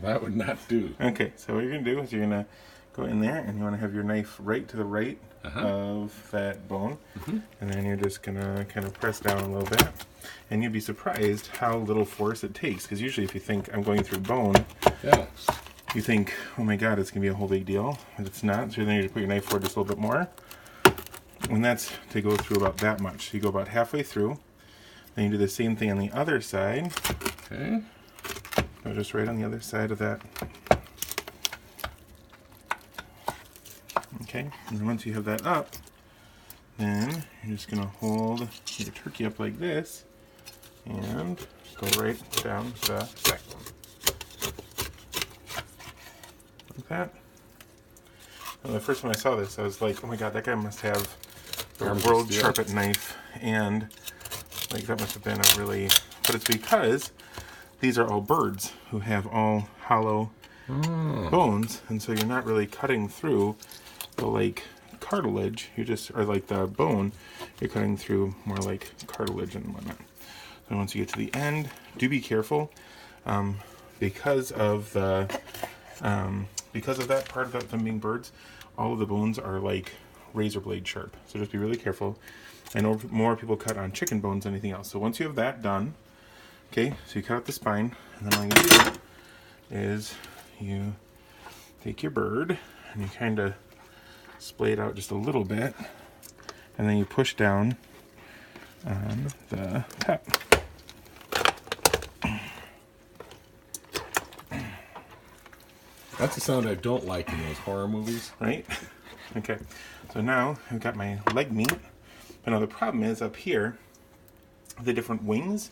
That would not do. Okay, so what you're going to do is you're going to go in there and you want to have your knife right to the right of that bone. And then you're just going to kind of press down a little bit. And you'd be surprised how little force it takes. Because usually if you think I'm going through bone, you think, oh my god, it's going to be a whole big deal. But it's not. So then you put your knife forward just a little bit more. And that's to go through about that much. So you go about halfway through. Then you do the same thing on the other side. Okay. Go just right on the other side of that. Okay, and then once you have that up, then you're just going to hold your turkey up like this and go right down the backbone. Like that. And the first time I saw this, I was like, oh my god, that guy must have a world sharpened knife, and like that must have been a really... But it's because these are all birds who have all hollow bones, and so you're not really cutting through the like cartilage, you just, or like the bone, you're cutting through more like cartilage and whatnot. So once you get to the end, do be careful, because of the because of that part of them being birds, all of the bones are like razor blade sharp. So just be really careful. I know more people cut on chicken bones than anything else. So once you have that done, okay, so you cut out the spine, and then all you do is you take your bird and you kind of splay it out just a little bit, and then you push down on the top. That's a sound I don't like in those horror movies. Right? Okay. So now I've got my leg meat. But now the problem is up here, the different wings.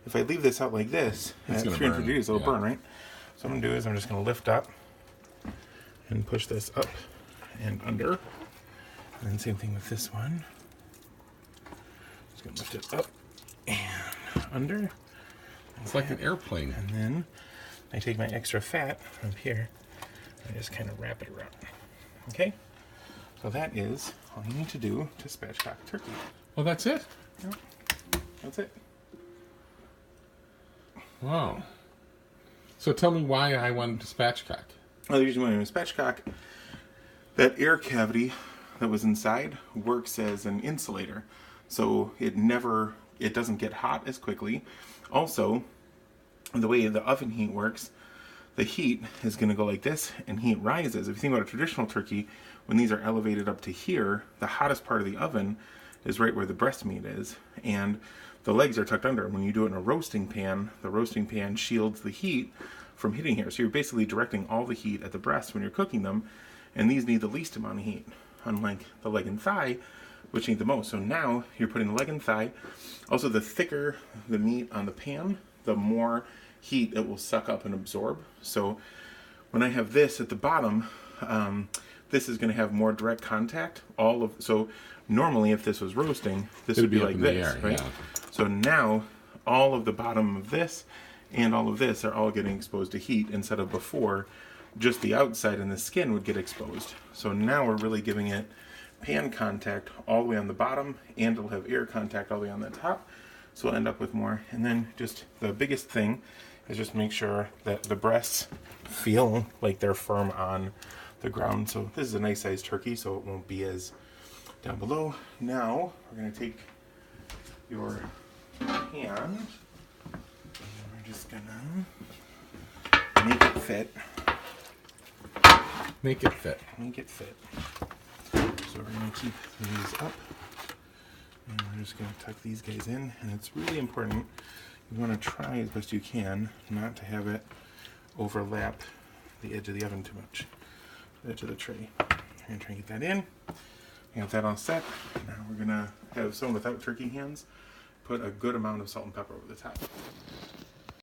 If I leave this out like this, at 300 degrees, it'll burn, right? So what I'm going to do is I'm just going to lift up and push this up and under. And then same thing with this one. Just going to lift it up and under. It's like an airplane. And then I take my extra fat up here and just kind of wrap it around. Okay? So that is all you need to do to spatchcock turkey. Well, that's it? Yep. That's it. Wow. So tell me why I wanted to spatchcock. Well, the reason why I want to spatchcock, that air cavity that was inside works as an insulator. So it doesn't get hot as quickly. Also, the way the oven heat works, the heat is going to go like this, and heat rises. If you think about a traditional turkey, when these are elevated up to here, the hottest part of the oven is right where the breast meat is, and the legs are tucked under. When you do it in a roasting pan, the roasting pan shields the heat from hitting here. So you're basically directing all the heat at the breast when you're cooking them, and these need the least amount of heat, unlike the leg and thigh, which need the most. So now you're putting the leg and thigh. Also, the thicker the meat on the pan, the more heat it will suck up and absorb. So when I have this at the bottom, this is going to have more direct contact. So normally if this was roasting, this would be like this, right? Yeah. So now all of the bottom of this and all of this are all getting exposed to heat, instead of before just the outside and the skin would get exposed. So now we're really giving it pan contact all the way on the bottom, and it'll have air contact all the way on the top. So we'll end up with more. And then just the biggest thing is just make sure that the breasts feel like they're firm on the ground. So this is a nice sized turkey, so it won't be as down below. Now we're going to take your pan, and we're just going to make it fit. Make it fit. Make it fit. So we're going to keep these up, and we're just going to tuck these guys in. And it's really important, you want to try as best you can not to have it overlap the edge of the oven too much, the edge of the tray. We're going to try and get that in. We got that all set. Now we're going to have someone without turkey hands put a good amount of salt and pepper over the top.